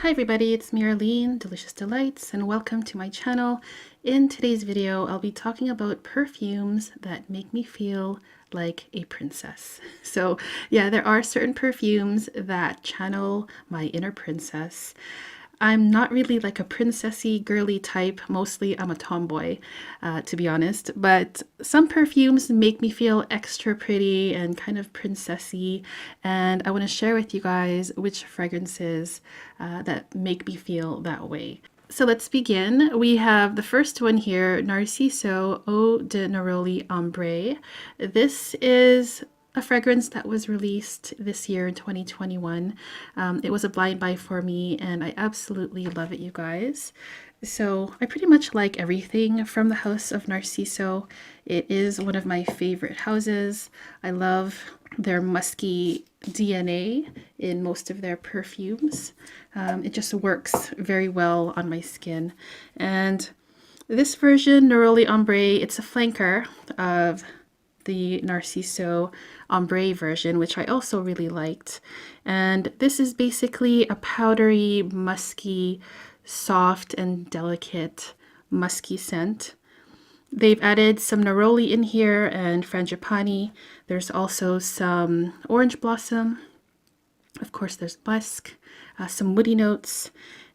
Hi everybody, it's me Arlene, Delicious Delights, and welcome to my channel. In today's video, I'll be talking about perfumes that make me feel like a princess. So yeah, there are certain perfumes that channel my inner princess. I'm not really like a princessy girly type. Mostly I'm a tomboy, to be honest. But some perfumes make me feel extra pretty and kind of princessy. And I want to share with you guys which fragrances that make me feel that way. So let's begin. We have the first one here, Narciso Eau de Neroli Ombre. This is a fragrance that was released this year in 2021. It was a blind buy for me and I absolutely love it, you guys. So I pretty much like everything from the house of Narciso. It is one of my favorite houses. I love their musky DNA in most of their perfumes. It just works very well on my skin. And this version, Neroli Ombre, it's a flanker of the Narciso Ombre version, which I also really liked. And this is basically a powdery, musky, soft and delicate musky scent. They've added some neroli in here and frangipani. There's also some orange blossom. Of course, there's musk, some woody notes,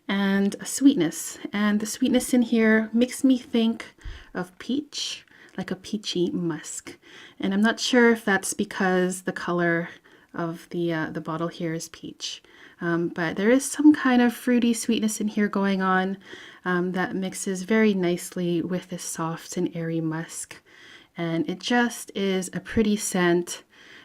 and a sweetness. And the sweetness in here makes me think of peach, like a peachy musk. And I'm not sure if that's because the color of the bottle here is peach. But there is some kind of fruity sweetness in here going on that mixes very nicely with this soft and airy musk. And it just is a pretty scent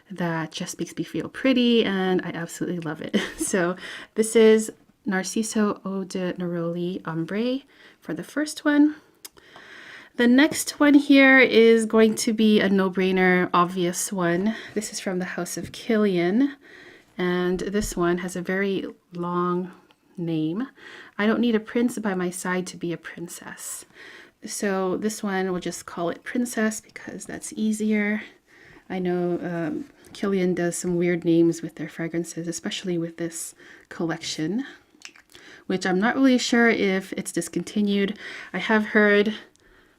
that just makes me feel pretty, and I absolutely love it. So this is Narciso Eau de Neroli Ombre for the first one. The next one here is going to be a no-brainer, obvious one. This is from the house of Guerlain, and this one has a very long name. I don't need a prince by my side to be a princess. So this one, we'll just call it Princess because that's easier. I know Guerlain does some weird names with their fragrances, especially with this collection, which I'm not really sure if it's discontinued. I have heard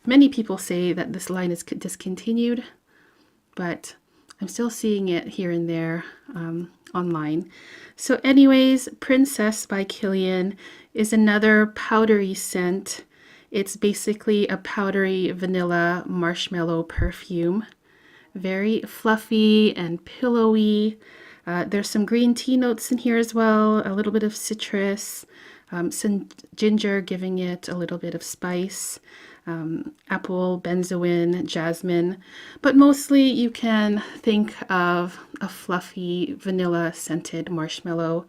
many people say that this line is discontinued, but I'm still seeing it here and there online. So anyways, Princess by Guerlain is another powdery scent. It's basically a powdery vanilla marshmallow perfume. Very fluffy and pillowy. There's some green tea notes in here as well, a little bit of citrus, some ginger giving it a little bit of spice. Apple, benzoin, jasmine, but mostly you can think of a fluffy vanilla scented marshmallow,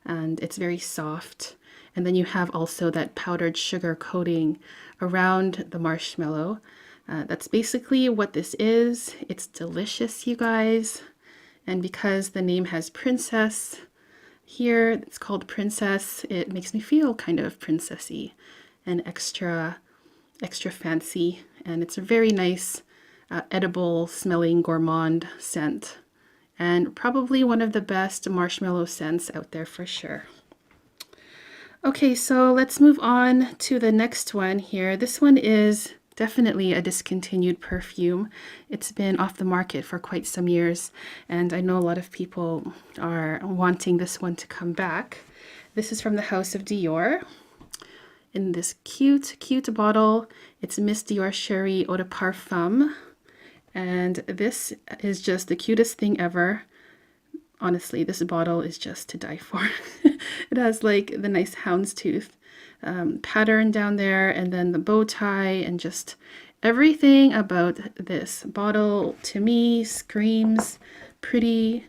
and it's very soft. And then you have also that powdered sugar coating around the marshmallow. That's basically what this is. It's delicious, you guys. And because the name has princess here, it's called Princess, it makes me feel kind of princessy and extra fancy, and it's a very nice edible smelling gourmand scent, and probably one of the best marshmallow scents out there for sure. Okay, so let's move on to the next one here. This one is definitely a discontinued perfume. It's been off the market for quite some years, and I know a lot of people are wanting this one to come back. This is from the house of Dior. In this cute bottle. It's Miss Dior Cherie Eau de Parfum. And this is just the cutest thing ever. Honestly, this bottle is just to die for. It has like the nice houndstooth pattern down there, and then the bow tie, and just everything about this bottle to me screams pretty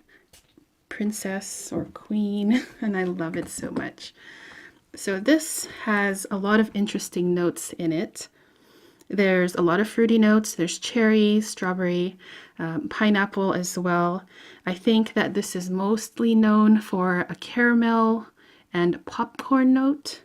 princess or queen, and I love it so much. So this has a lot of interesting notes in it. There's a lot of fruity notes. There's cherry, strawberry, pineapple as well. I think that this is mostly known for a caramel and popcorn note,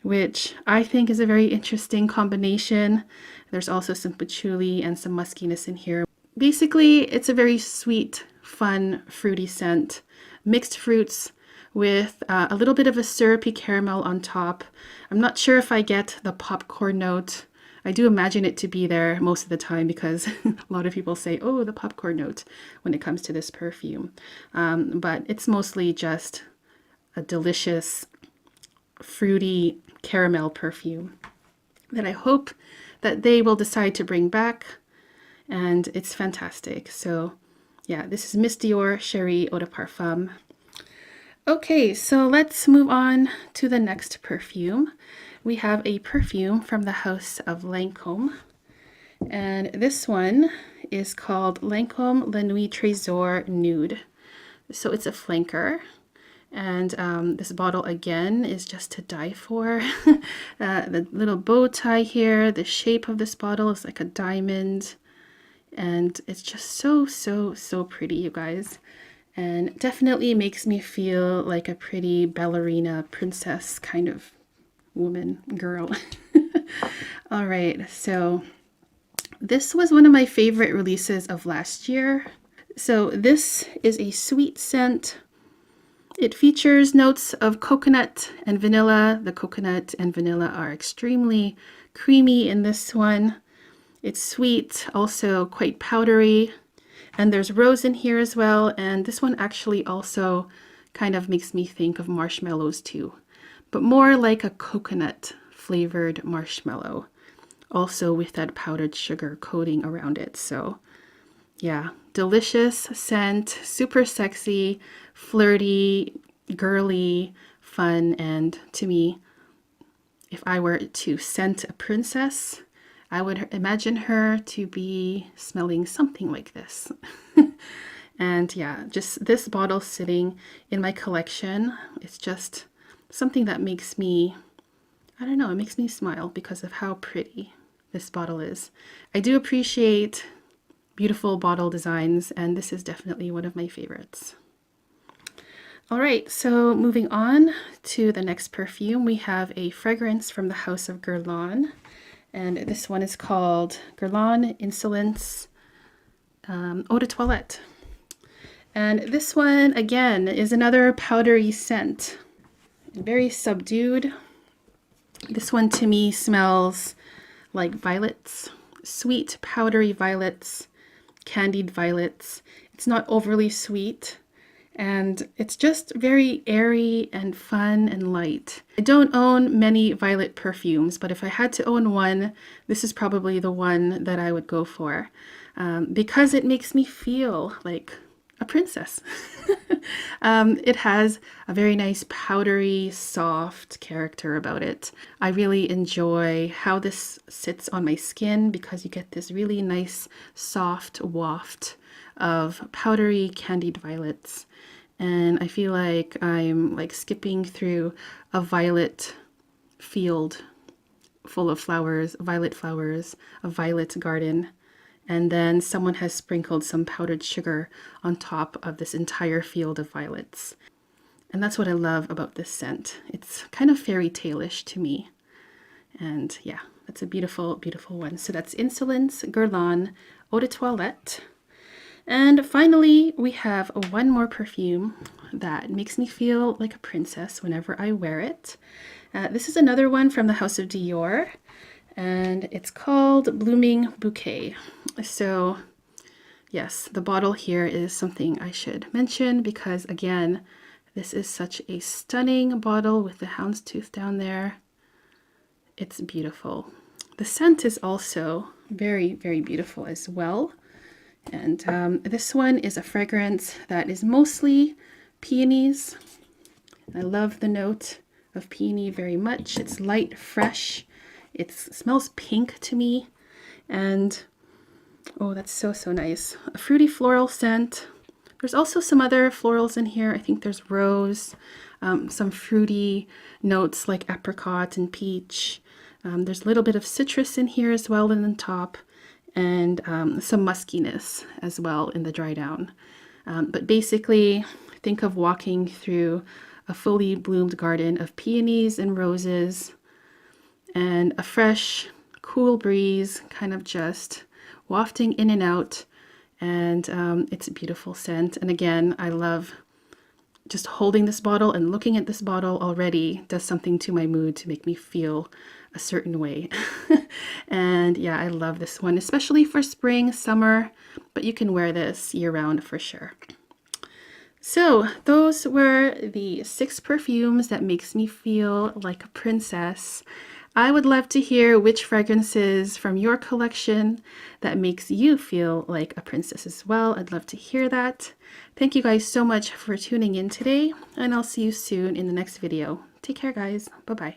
which I think is a very interesting combination. There's also some patchouli and some muskiness in here. Basically, it's a very sweet, fun, fruity scent. Mixed fruits with a little bit of a syrupy caramel on top. I'm not sure if I get the popcorn note. I do imagine it to be there most of the time because a lot of people say, oh, the popcorn note when it comes to this perfume. But it's mostly just a delicious, fruity caramel perfume that I hope that they will decide to bring back. And it's fantastic. So yeah, this is Miss Dior Cherie Eau de Parfum. Okay, so let's move on to the next perfume. We have a perfume from the house of Lancome, and this one is called Lancome La Nuit Tresor Nude. So it's a flanker, and this bottle again is just to die for. The little bow tie here, the shape of this bottle is like a diamond, and it's just so pretty, you guys. And definitely makes me feel like a pretty ballerina princess kind of woman, girl. All right, so this was one of my favorite releases of last year. So this is a sweet scent. It features notes of coconut and vanilla. The coconut and vanilla are extremely creamy in this one. It's sweet, also quite powdery. And there's rose in here as well, and this one actually also kind of makes me think of marshmallows too, but more like a coconut flavored marshmallow, also with that powdered sugar coating around it. So yeah, delicious scent, super sexy, flirty, girly, fun, and to me, if I were to scent a princess, I would imagine her to be smelling something like this. And yeah, just this bottle sitting in my collection, it's just something that makes me, I don't know, it makes me smile because of how pretty this bottle is. I do appreciate beautiful bottle designs, and this is definitely one of my favorites. All right, so moving on to the next perfume, we have a fragrance from the house of Guerlain. And this one is called Guerlain Insolence Eau de Toilette. And this one, again, is another powdery scent. Very subdued. This one to me smells like violets. Sweet, powdery violets. Candied violets. It's not overly sweet. And it's just very airy and fun and light. I don't own many violet perfumes, but if I had to own one, this is probably the one that I would go for, because it makes me feel like a princess. It has a very nice powdery, soft character about it. I really enjoy how this sits on my skin because you get this really nice, soft waft of powdery, candied violets. And I feel like I'm like skipping through a violet field full of flowers, a violet garden. And then someone has sprinkled some powdered sugar on top of this entire field of violets. And that's what I love about this scent. It's kind of fairy tale-ish to me. And yeah, that's a beautiful, beautiful one. So that's Insolence Guerlain Eau de Toilette. And finally, we have one more perfume that makes me feel like a princess whenever I wear it. This is another one from the house of Dior, and it's called Blooming Bouquet. So yes, the bottle here is something I should mention because, again, this is such a stunning bottle with the houndstooth down there. It's beautiful. The scent is also very, very beautiful as well. And this one is a fragrance that is mostly peonies. I love the note of peony very much. It's light, fresh. It smells pink to me. And oh, that's so nice. A fruity floral scent. There's also some other florals in here. I think there's rose, some fruity notes like apricot and peach. There's a little bit of citrus in here as well in the top. And some muskiness as well in the dry down. But basically, think of walking through a fully bloomed garden of peonies and roses and a fresh, cool breeze kind of just wafting in and out. And it's a beautiful scent. And again, I love just holding this bottle and looking at this bottle already does something to my mood to make me feel a certain way. And yeah, I love this one, especially for spring, summer, but you can wear this year round for sure. So those were the 6 perfumes that makes me feel like a princess. I would love to hear which fragrances from your collection that makes you feel like a princess as well. I'd love to hear that. Thank you guys so much for tuning in today, and I'll see you soon in the next video. Take care, guys. Bye-bye.